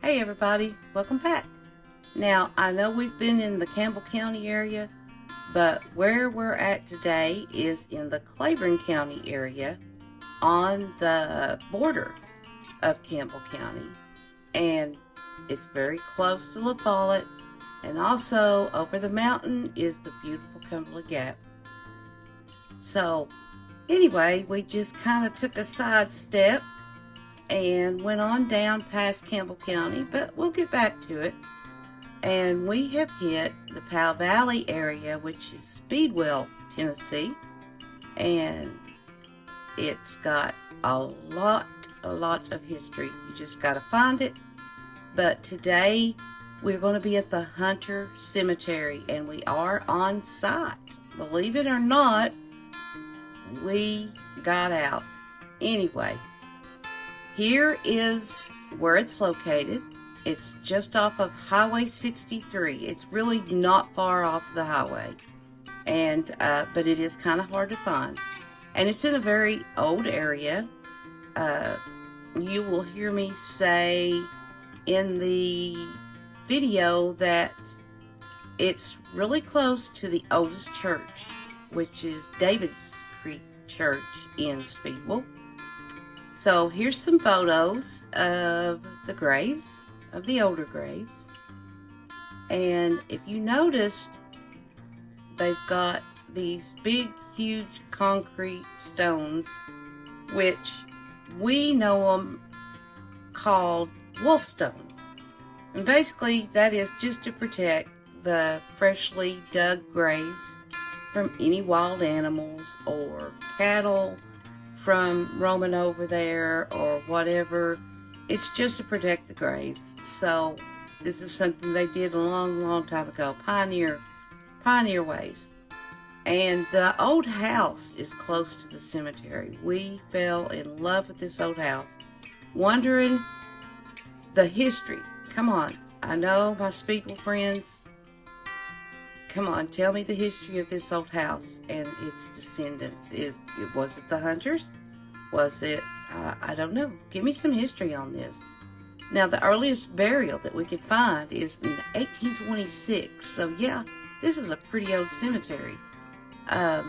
Hey everybody, welcome back. Now, I know we've been in the Campbell County area, but where we're at today is in the Claiborne County area on the border of Campbell County. And it's very close to La Follette, and also over the mountain is the beautiful Cumberland Gap. So anyway, we just kind of took a sidestep and went on down past Campbell County, but we'll get back to it. And we have hit the Powell Valley area, which is Speedwell, Tennessee, and it's got a lot of history. You just got to find it. But today we're going to be at the Hunter Cemetery, and we are on site. Believe it or not, we got out. Anyway, here is where it's located. It's just off of Highway 63. It's really not far off the highway, and but it is kind of hard to find. And it's in a very old area. You will hear me say in the video that it's really close to the oldest church, which is David's Creek Church in Speedwell. So here's some photos of the graves, of the older graves. And if you noticed, they've got these big, huge concrete stones, which we know them called wolf stones. And basically that is just to protect the freshly dug graves from any wild animals or cattle from roaming over there or whatever. It's just to protect the graves. So this is something they did a long time ago. Pioneer ways. And the old house is close to the cemetery. We fell in love with this old house, wondering the history. Come on, I know my Speedwell friends. Come on, tell me the history of this old house and its descendants. Was it the Hunters? Was it, I don't know. Give me some history on this. Now, the earliest burial that we could find is in 1826. So yeah, this is a pretty old cemetery. And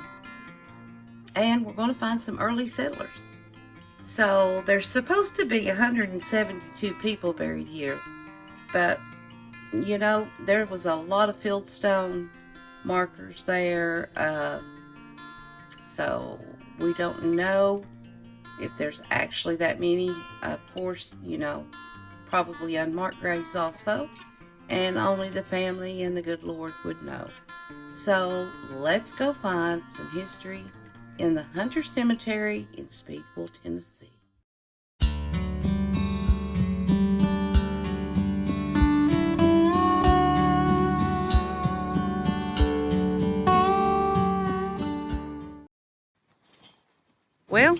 we're going to find some early settlers. So there's supposed to be 172 people buried here. But, you know, there was a lot of fieldstone markers there. So we don't know if there's actually that many. Of course, you know, probably unmarked graves also. And only the family and the good Lord would know. So let's go find some history in the Hunter Cemetery in Speedwell, Tennessee. Well,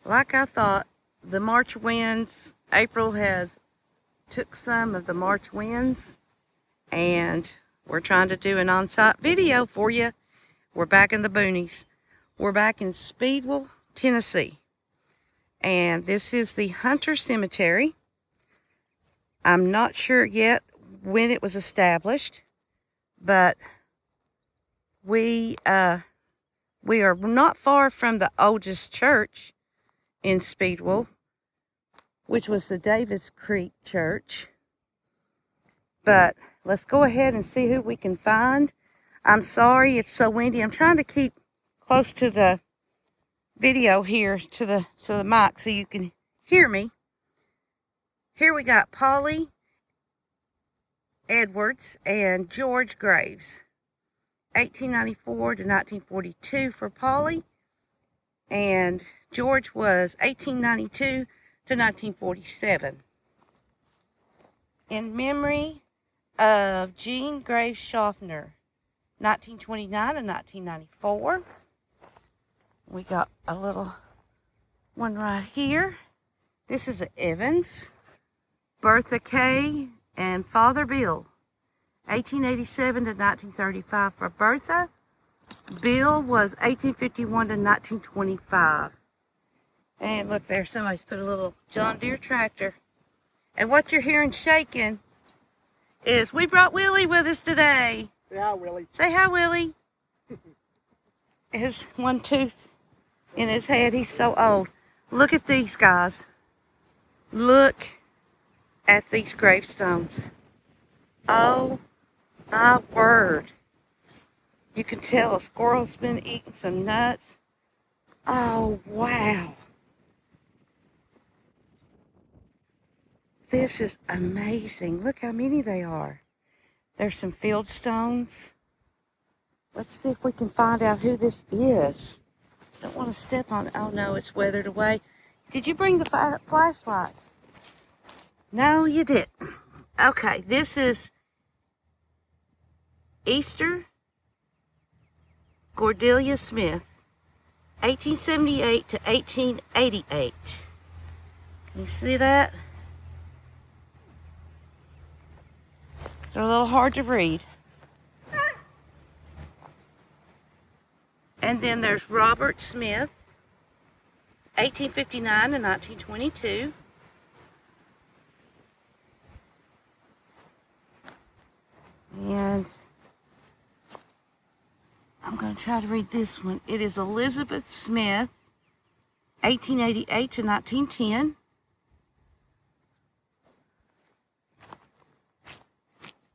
like I thought, the March winds, April has took some of the March winds, and we're trying to do an on-site video for you. We're back in the boonies. We're back in Speedwell, Tennessee. And this is the Hunter Cemetery. I'm not sure yet when it was established, but we are not far from the oldest church in Speedwell, which was the David's Creek Church. But let's go ahead and see who we can find. I'm sorry it's so windy. I'm trying to keep close to the video here, to the mic, so you can hear me. Here we got Polly Edwards and George Graves. 1894 to 1942 for Polly, and George was 1892 to 1947. In memory of Jean Graves Schaffner, 1929 and 1994. We got a little one right here. This is Evans, Bertha Kay, and Father Bill. 1887 to 1935 for Bertha. Bill was 1851 to 1925. And look there, somebody's put a little John Deere tractor And what you're hearing shaking is we brought Willie with us today. Say hi, Willie. Say hi, Willie. His one tooth in his head. He's so old. Look at these guys. Look at these gravestones. Oh my word. You can tell a squirrel's been eating some nuts. Oh, wow. This is amazing. Look how many they are. There's some field stones. Let's see if we can find out who this is. Don't want to step on it. Oh no, it's weathered away. Did you bring the flashlight? No, you didn't. Okay, this is Easter Cordelia Smith, 1878 to 1888. Can you see that? They're a little hard to read. And then there's Robert Smith, 1859 to 1922. And I'm going to try to read this one. It is Elizabeth Smith, 1888 to 1910.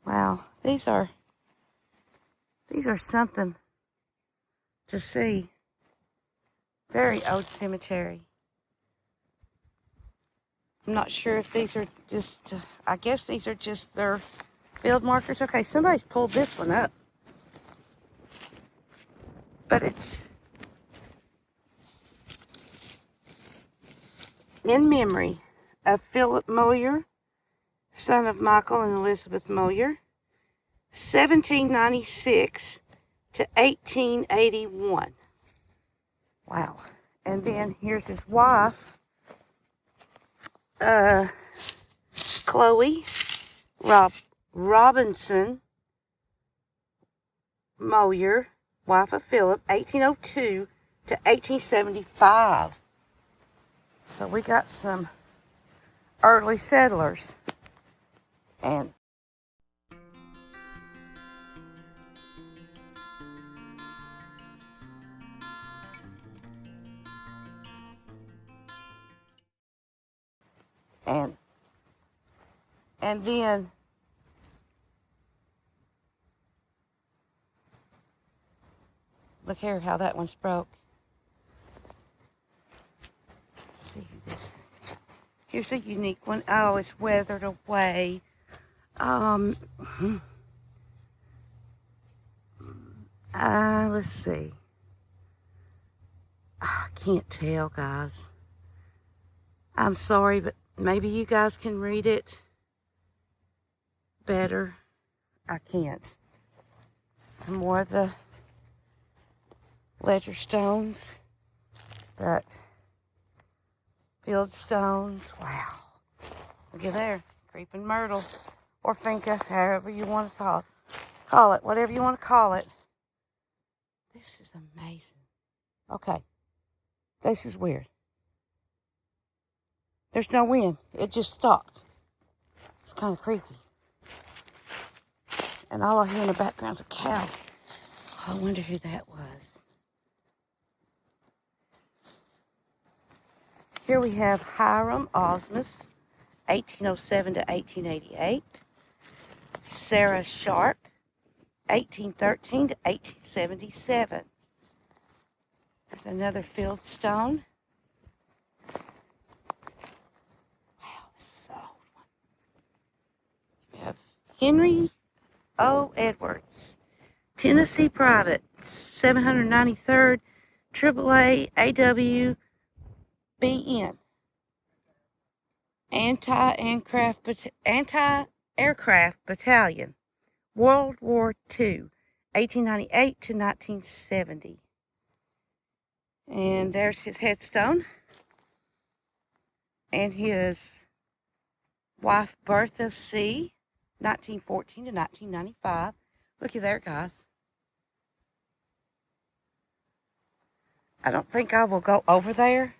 Wow, these are something to see. Very old cemetery. I'm not sure if these are just, I guess these are just their field markers. Okay, somebody's pulled this one up. But it's in memory of Philip Moyer, son of Michael and Elizabeth Moyer, 1796 to 1881. Wow. And then here's his wife, Chloe Robinson Moyer, wife of Philip, 1802 to 1875. So we got some early settlers. And then look here how that one's broke. Let's see who this is. Here's a unique one. Oh, it's weathered away. Let's see. I can't tell, guys. I'm sorry, but maybe you guys can read it better. I can't. Some more of the ledger stones, but field stones. Wow. Look at there. Creeping myrtle or finca, however you want to call it, whatever you want to call it. This is amazing. Okay. This is weird. There's no wind. It just stopped. It's kind of creepy. And all I hear in the background is a cow. I wonder who that was. Here we have Hiram Osmus, 1807 to 1888. Sarah Sharp, 1813 to 1877. There's another field stone. Wow, this is an old one. We have Henry O. Edwards, Tennessee Private, 793rd AAA AWBN. Anti-aircraft Battalion, World War II, 1898 to 1970. And there's his headstone. And his wife, Bertha C., 1914 to 1995. Looky there, guys. I don't think I will go over there,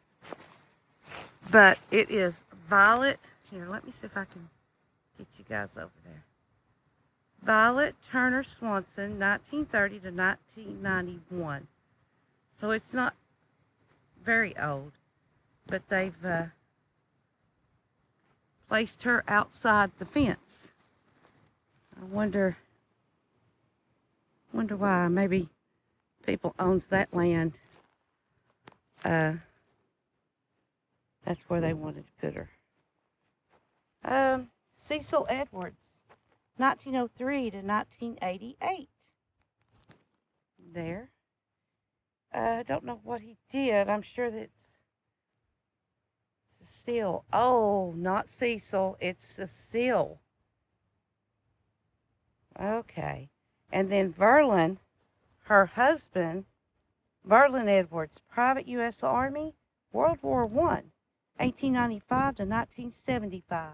but it is violet Here, let me see if I can get you guys over there. Violet Turner Swanson, 1930 to 1991. So it's not very old, but they've placed her outside the fence. I wonder why. Maybe people owns that land. That's where they wanted to put her. Cecil Edwards, 1903 to 1988. There. I don't know what he did. I'm sure that it's Cecile. Oh, not Cecil. It's Cecile. Okay. And then Verlin, her husband, Verlin Edwards, Private U.S. Army, World War I, 1895 to 1975.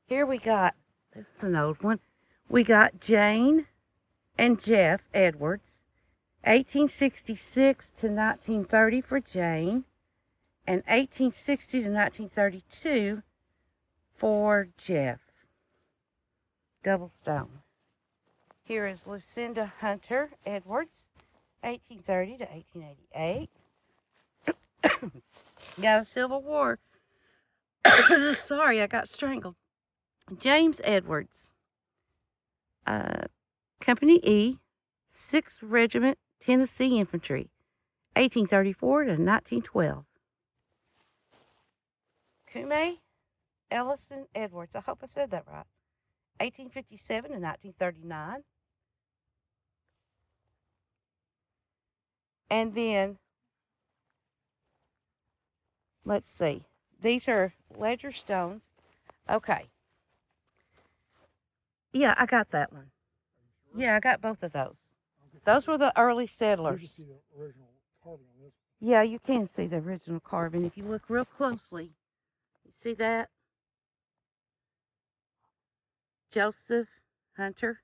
Here we got, this is an old one, we got Jane and Jeff Edwards, 1866 to 1930 for Jane, and 1860 to 1932 for Jeff. Double stone. Here is Lucinda Hunter Edwards, 1830 to 1888. Got a Civil War. Sorry, I got strangled. James Edwards, Company E, 6th Regiment, Tennessee Infantry, 1834 to 1912. Kume Ellison Edwards, I hope I said that right, 1857 to 1939. And then, let's see, these are ledger stones. Okay. Yeah, I got that one. Yeah, I got both of those. Those were the early settlers. You can see the original carving on this. Yeah, you can see the original carving if you look real closely. You see that? Joseph Hunter.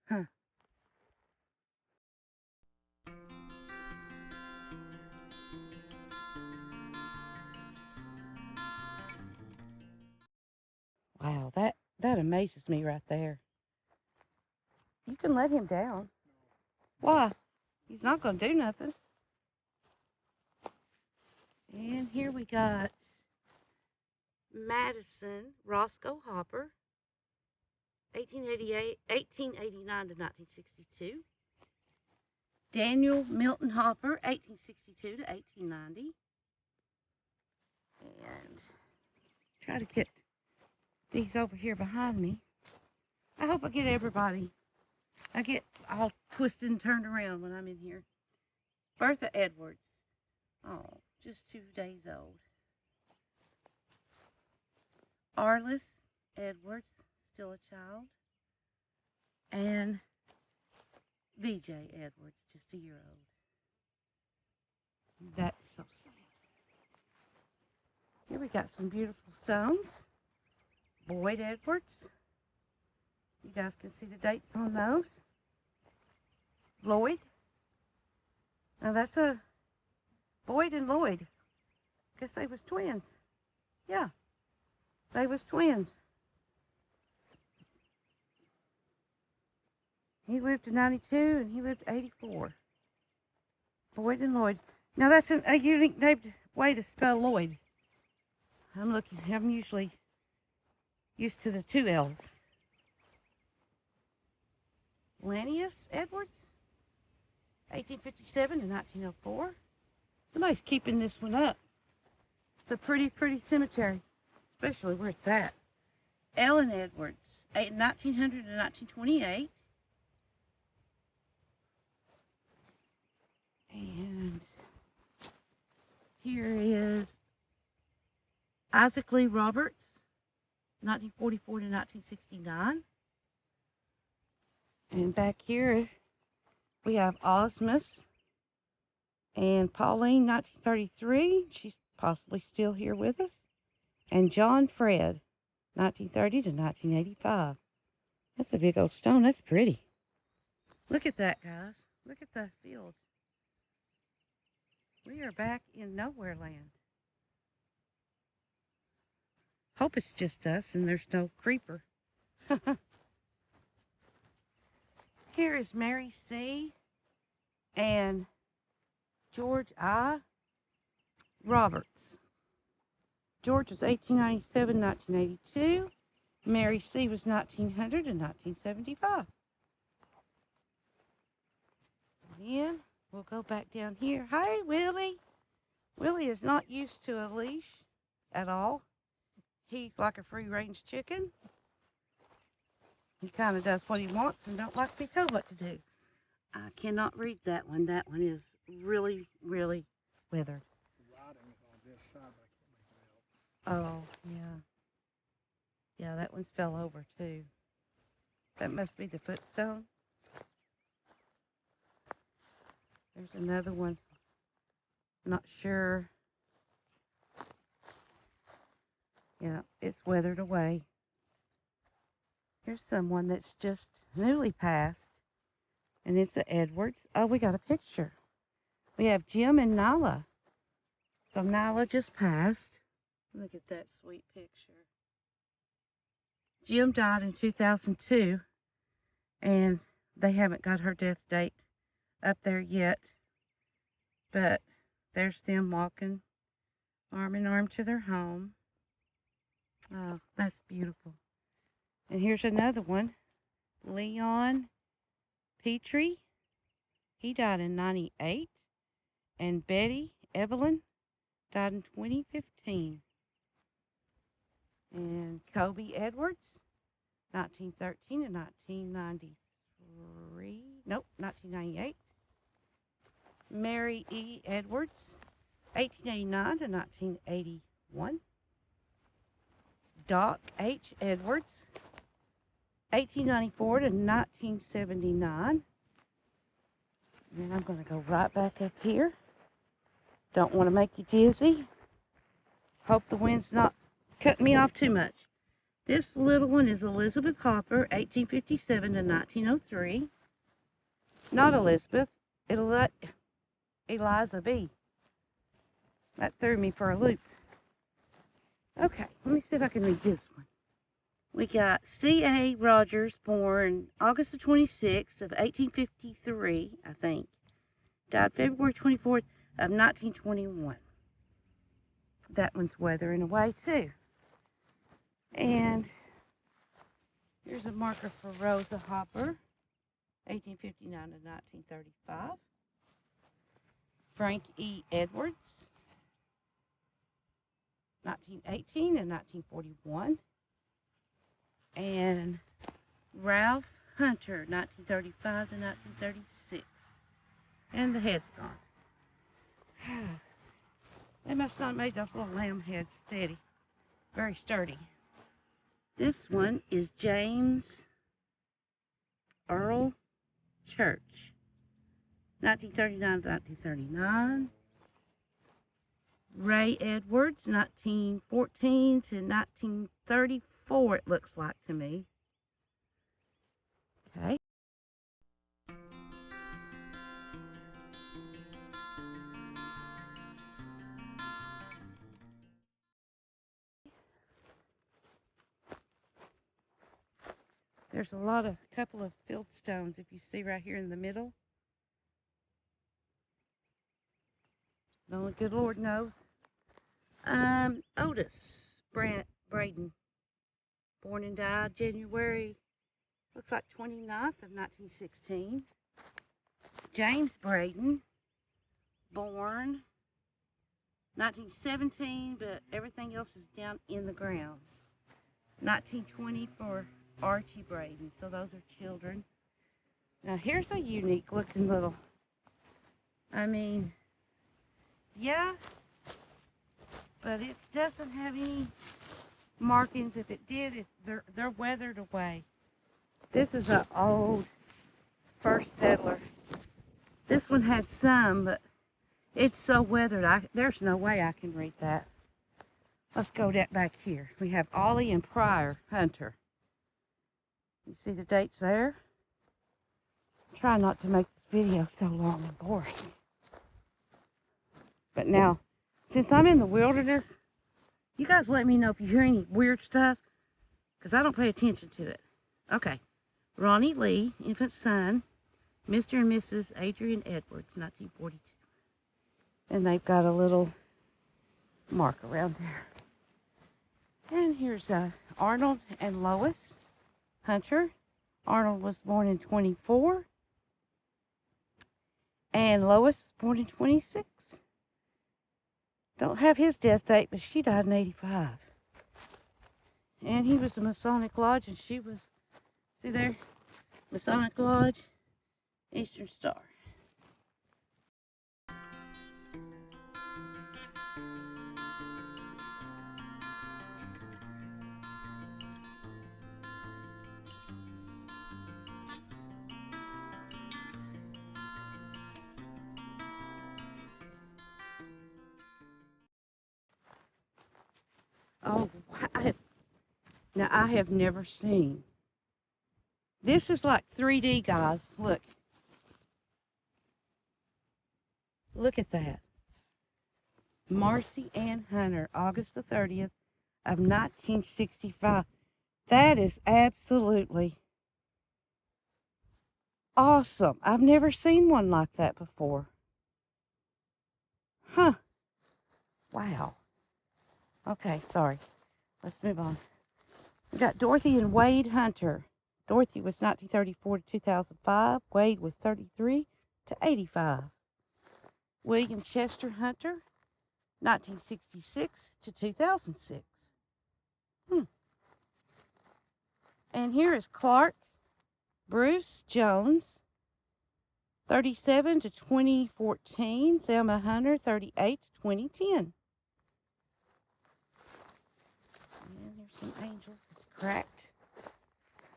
Huh. Wow, that amazes me right there. You can let him down. Why? He's not going to do nothing. And here we got Madison Roscoe Hopper, 1889 to 1962. Daniel Milton Hopper, 1862 to 1890. And try to get these over here behind me. I hope I get everybody. I get all twisted and turned around when I'm in here. Bertha Edwards. Oh, just 2 days old. Arliss Edwards, still a child. And VJ Edwards, just a year old. That's so sad. Here we got some beautiful stones. Boyd Edwards. You guys can see the dates on those. Lloyd. Now that's a Boyd and Lloyd. Guess they was twins. Yeah, they was twins. He lived to 92 and he lived to 84. Boyd and Lloyd. Now that's a unique way to spell Lloyd. I'm usually used to the 2 L's. Lannius Edwards, 1857 to 1904. Somebody's keeping this one up. It's a pretty cemetery, especially where it's at. Ellen Edwards, 1900 to 1928. And here is Isaac Lee Roberts, 1944 to 1969. And back here, we have Osmus and Pauline, 1933. She's possibly still here with us. And John Fred, 1930 to 1985. That's a big old stone. That's pretty. Look at that, guys. Look at the field. We are back in nowhere land. Hope it's just us and there's no creeper. Here is Mary C. and George I. Roberts. George was 1897, 1982. Mary C. was 1900 and 1975. Then we'll go back down here. Hi, Willie. Willie is not used to a leash at all. He's like a free-range chicken. He kind of does what he wants and don't like to be told what to do. I cannot read that one. That one is really, really weathered. The writing is on this side, but I can't make it out. Oh, yeah. Yeah, that one's fell over too. That must be the footstone. There's another one. Not sure. Yeah, it's weathered away. Here's someone that's just newly passed, and it's the Edwards. Oh, we got a picture. We have Jim and Nala. So Nala just passed. Look at that sweet picture. Jim died in 2002, and they haven't got her death date up there yet. But there's them walking arm in arm to their home. Oh, that's beautiful. And here's another one. Leon Petrie. He died in 98. And Betty Evelyn died in 2015. And Kobe Edwards, 1913 and 1993. Nope, 1998. Mary E. Edwards, 1889 to 1981. Doc H. Edwards, 1894 to 1979. And I'm going to go right back up here. Don't want to make you dizzy. Hope the wind's not cutting me off too much. This little one is Elizabeth Hopper, 1857 to 1903. Not Elizabeth, Eliza B. That threw me for a loop. Okay, let me see if I can read this one. We got C.A. Rogers, born August the 26th of 1853, I think. Died February 24th of 1921. That one's weathering away too. And here's a marker for Rosa Hopper, 1859 to 1935. Frank E. Edwards, 1918 and 1941. And Ralph Hunter, 1935 to 1936. And the head's gone. They must not have made those little lamb heads steady. Very sturdy. This one is James Earl Church, 1939 to 1939. Ray Edwards, 1914 to 1934, it looks like to me. Okay. There's a couple of field stones, if you see right here in the middle. The only good Lord knows. Otis Braden, born and died January, looks like 29th of 1916. James Braden, born 1917, but everything else is down in the ground. 1920 for Archie Braden, so those are children. Now here's a unique looking little, yeah, but it doesn't have any markings. If it did, they're weathered away. This is an old first settler. This one had some, but it's so weathered, there's no way I can read that. Let's go back here. We have Ollie and Pryor Hunter. You see the dates there? Try not to make this video so long and boring. But now, since I'm in the wilderness, you guys let me know if you hear any weird stuff, because I don't pay attention to it. Okay. Ronnie Lee, infant son, Mr. and Mrs. Adrian Edwards, 1942. And they've got a little mark around there. And here's Arnold and Lois Hunter. Arnold was born in 24. And Lois was born in 26. Don't have his death date, but she died in 85. And he was a Masonic Lodge, and she was, see there? Masonic Lodge, Eastern Star. Oh, I have never seen. This is like 3D, guys. Look. Look at that. Marcy Ann Hunter, August the 30th of 1965. That is absolutely awesome. I've never seen one like that before. Huh. Wow. Okay, sorry. Let's move on. We got Dorothy and Wade Hunter. Dorothy was 1934 to 2005. Wade was 33 to 85. William Chester Hunter, 1966 to 2006. And here is Clark Bruce Jones, 37 to 2014. Thelma Hunter, 38 to 2010. And there's some angels. It's cracked.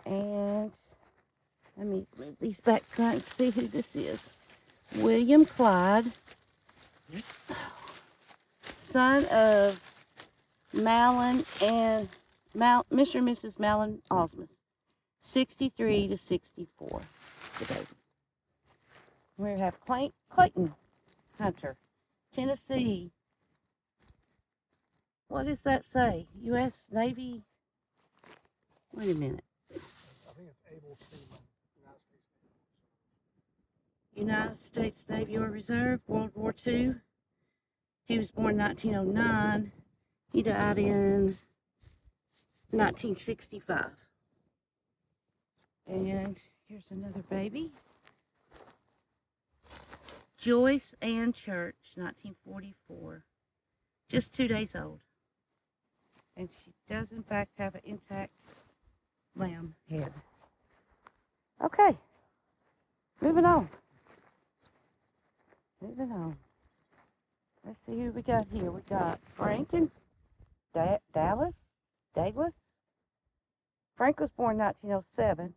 And let me move these back front and see who this is. William Clyde, son of Malin and Mr. and Mrs. Malin Osmus, 63 to 64 today. We have Clayton Hunter, Tennessee. What does that say? U.S. Navy? Wait a minute. I think it's able seaman, United States Navy. United States Navy or Reserve, World War II. He was born 1909. He died in 1965. And here's another baby. Joyce Ann Church, 1944. Just 2 days old. And she does, in fact, have an intact lamb head. Okay. Moving on. Moving on. Let's see who we got here. We got Frank and Douglas. Frank was born in 1907.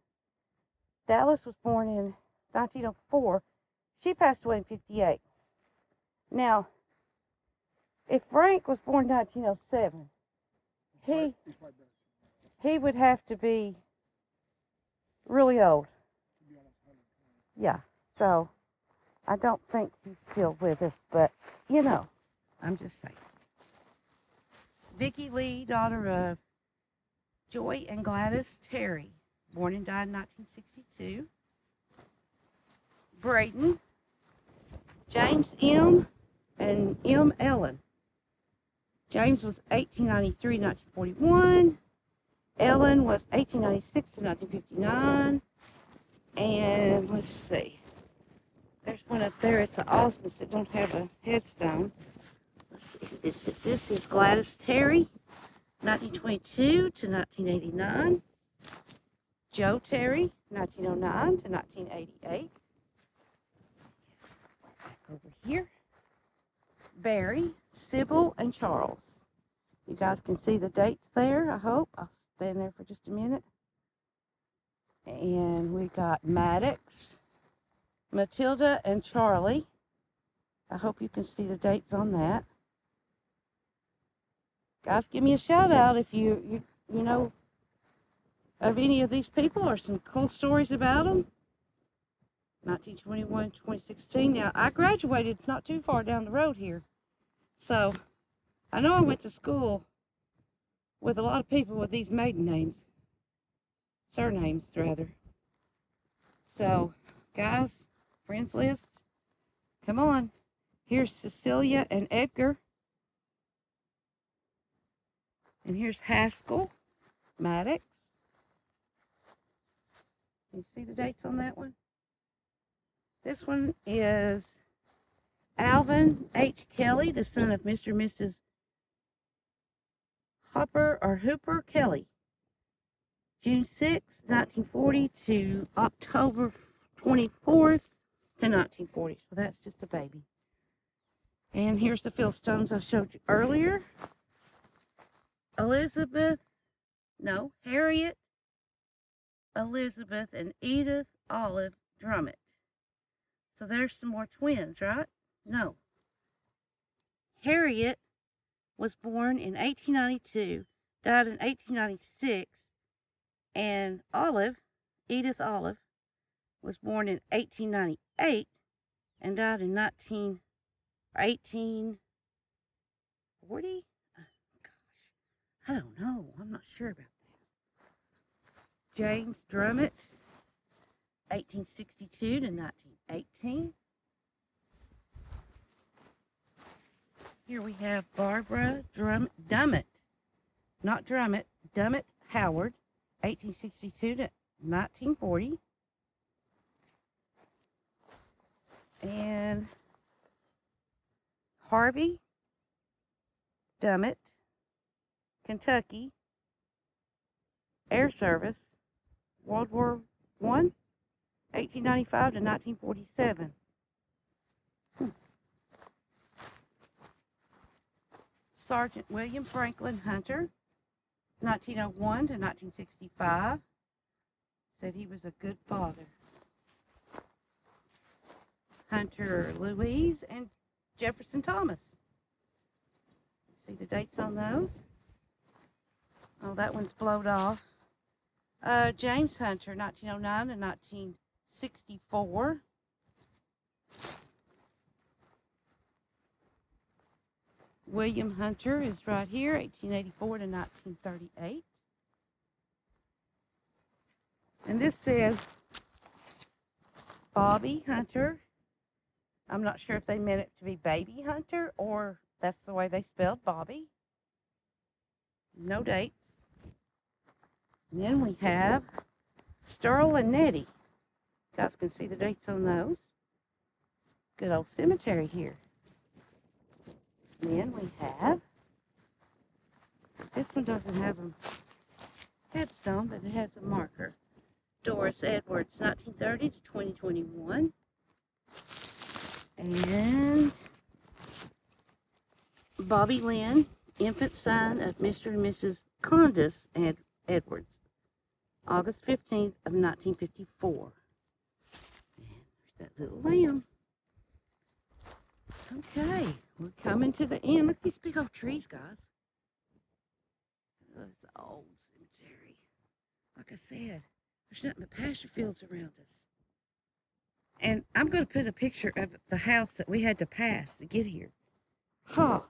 Dallas was born in 1904. She passed away in 58. Now, if Frank was born in 1907, he would have to be really old. Yeah, so I don't think he's still with us, but, you know, I'm just saying. Vicki Lee, daughter of Joy and Gladys Terry, born and died in 1962. Braden, James M. and M. Ellen. James was 1893 to 1941. Ellen was 1896 to 1959. And let's see. There's one up there. It's an Osmus that don't have a headstone. Let's see who this is. This is Gladys Terry, 1922 to 1989. Joe Terry, 1909 to 1988. Back over here. Barry, Sybil, and Charles. You guys can see the dates there, I hope. I'll stand there for just a minute. And we got Maddox, Matilda, and Charlie. I hope you can see the dates on that. Guys, give me a shout out if you know of any of these people or some cool stories about them. 1921, 2016. Now, I graduated not too far down the road here. So, I know I went to school with a lot of people with these maiden names. Surnames, rather. So, guys, friends list, come on. Here's Cecilia and Edgar. And here's Haskell, Maddox. You see the dates on that one? This one is Alvin H. Kelly, the son of Mr. and Mrs. Hooper Kelly. June 6, 1940 to October 24th to 1940. So that's just a baby. And here's the Philstones I showed you earlier. Harriet, Elizabeth, and Edith Olive Drummond. So there's some more twins, right? No. Harriet was born in 1892, died in 1896, and Edith Olive, was born in 1898 and died in 1840? Gosh, I don't know. I'm not sure about that. James Drummond, 1862 to 1918. Here we have Barbara Dummett, not Drummett, Dummett Howard, 1862 to 1940. And Harvey Dummett, Kentucky, Air Service, World War I, 1895 to 1947. Sergeant William Franklin Hunter, 1901 to 1965. Said he was a good father. Hunter Louise and Jefferson Thomas. See the dates on those? Oh, that one's blowed off. James Hunter, 1909 to 1964. William Hunter is right here, 1884 to 1938. And this says Bobby Hunter. I'm not sure if they meant it to be Baby Hunter or that's the way they spelled Bobby. No dates. And then we have Sterl and Nettie. You guys can see the dates on those. Good old cemetery here. Then we have, this one doesn't have a headstone, but it has a marker. Doris Edwards, 1930 to 2021. And Bobby Lynn, infant son of Mr. and Mrs. Condis Edwards, August 15th of 1954. And there's that little lamb. Okay, we're coming to the end. Look at these big old trees, guys. Oh, it's an old cemetery. Like I said, there's nothing but pasture fields around us. And I'm going to put a picture of the house that we had to pass to get here. Huh,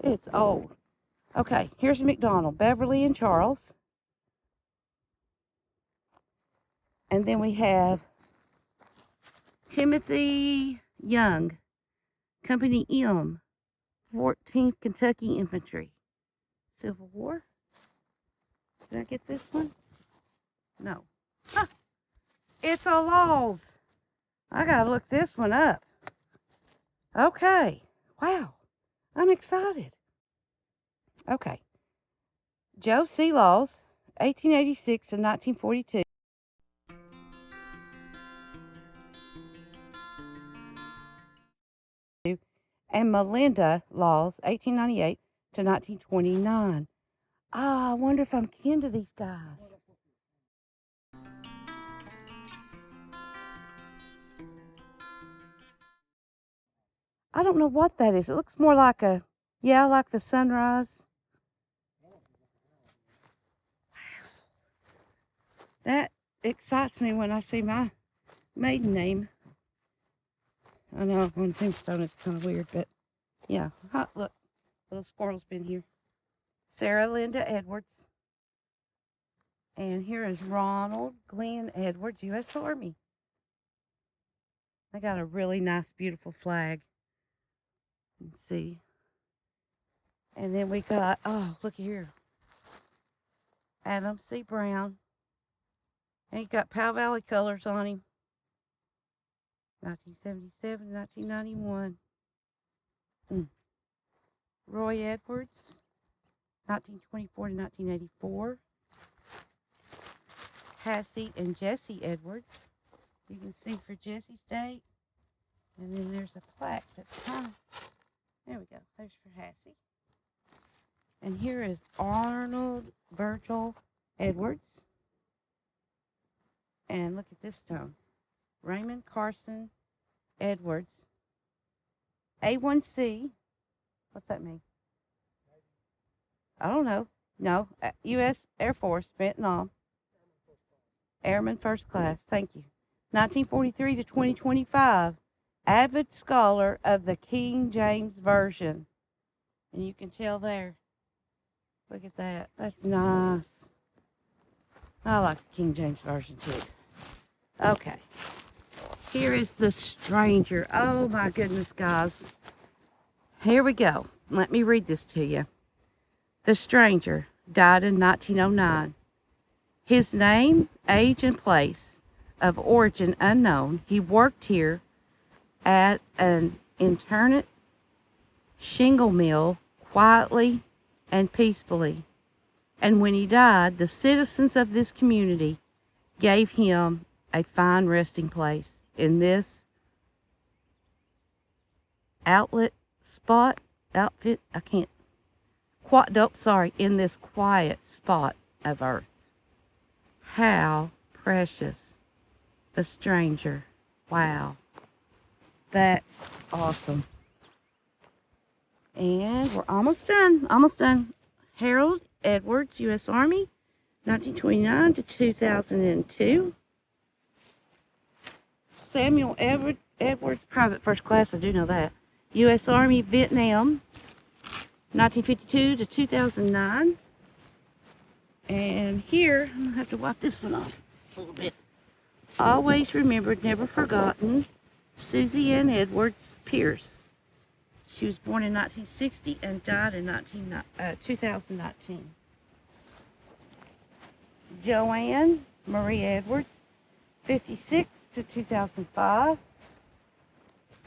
it's old. Okay, here's McDonald, Beverly, and Charles. And then we have Timothy Young, Company M, 14th Kentucky Infantry. Civil War. Did I get this one? No. Huh. It's a Laws. I gotta look this one up. Okay. Wow. I'm excited. Okay. Joe C. Laws, 1886 to 1942. And Melinda Laws, 1898 to 1929. Ah, I wonder if I'm kin to these guys. I don't know what that is. It looks more like like the sunrise. That excites me when I see my maiden name. I know on tombstone it's kind of weird, but yeah. Look, little squirrel's been here. Sarah Linda Edwards. And here is Ronald Glenn Edwards, U.S. Army. They got a really nice, beautiful flag. Let's see. And then we got, oh, look here. Adam C. Brown. And he got Powell Valley colors on him. 1977, 1991. Roy Edwards, 1924 to 1984. Cassie and Jesse Edwards. You can see for Jesse's date. And then there's a plaque that's kind of, there we go. There's for Hassie. And here is Arnold Virgil Edwards. And look at this stone. Raymond Carson Edwards. A1C. What's that mean? I don't know. No. U.S. Air Force, Vietnam. Airman First Class. Thank you. 1943 to 2025. Avid scholar of the King James Version. And you can tell there. Look at that. That's nice. I like the King James Version too. Okay. Here is the stranger. Oh my goodness, guys. Here we go. Let me read this to you. The stranger died in 1909. His name, age, and place of origin unknown. He worked here at an internment shingle mill quietly and peacefully. And when he died, the citizens of this community gave him a fine resting place in this in this quiet spot of earth. How precious. The stranger. Wow. That's awesome. And we're almost done. Almost done. Harold Edwards, U.S. Army, 1929 to 2002. Samuel Edwards, Private First Class, I do know that. U.S. Army, Vietnam, 1952 to 2009. And here, I'm going to have to wipe this one off a little bit. Always remembered, never forgotten, Susie Ann Edwards Pierce. She was born in 1960 and died in 2019. Joanne Marie Edwards, 56 to 2005.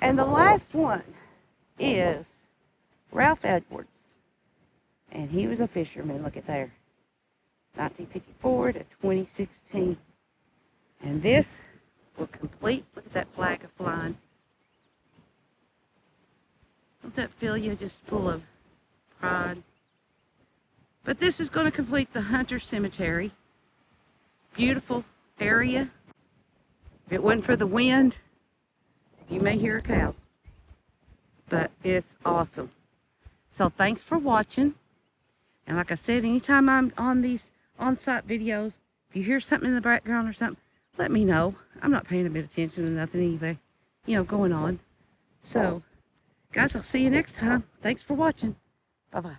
And the last one is Ralph Edwards. And he was a fisherman. Look at there. 1954 to 2016. And this will complete. Look at that flag flying. Don't that fill you just full of pride? But this is going to complete the Hunter Cemetery. Beautiful area. If it wasn't for the wind, you may hear a cow. But it's awesome. So thanks for watching. And like I said, anytime I'm on these on-site videos, if you hear something in the background or something, let me know. I'm not paying a bit of attention to nothing either, going on. So, guys, I'll see you next time. Thanks for watching. Bye-bye.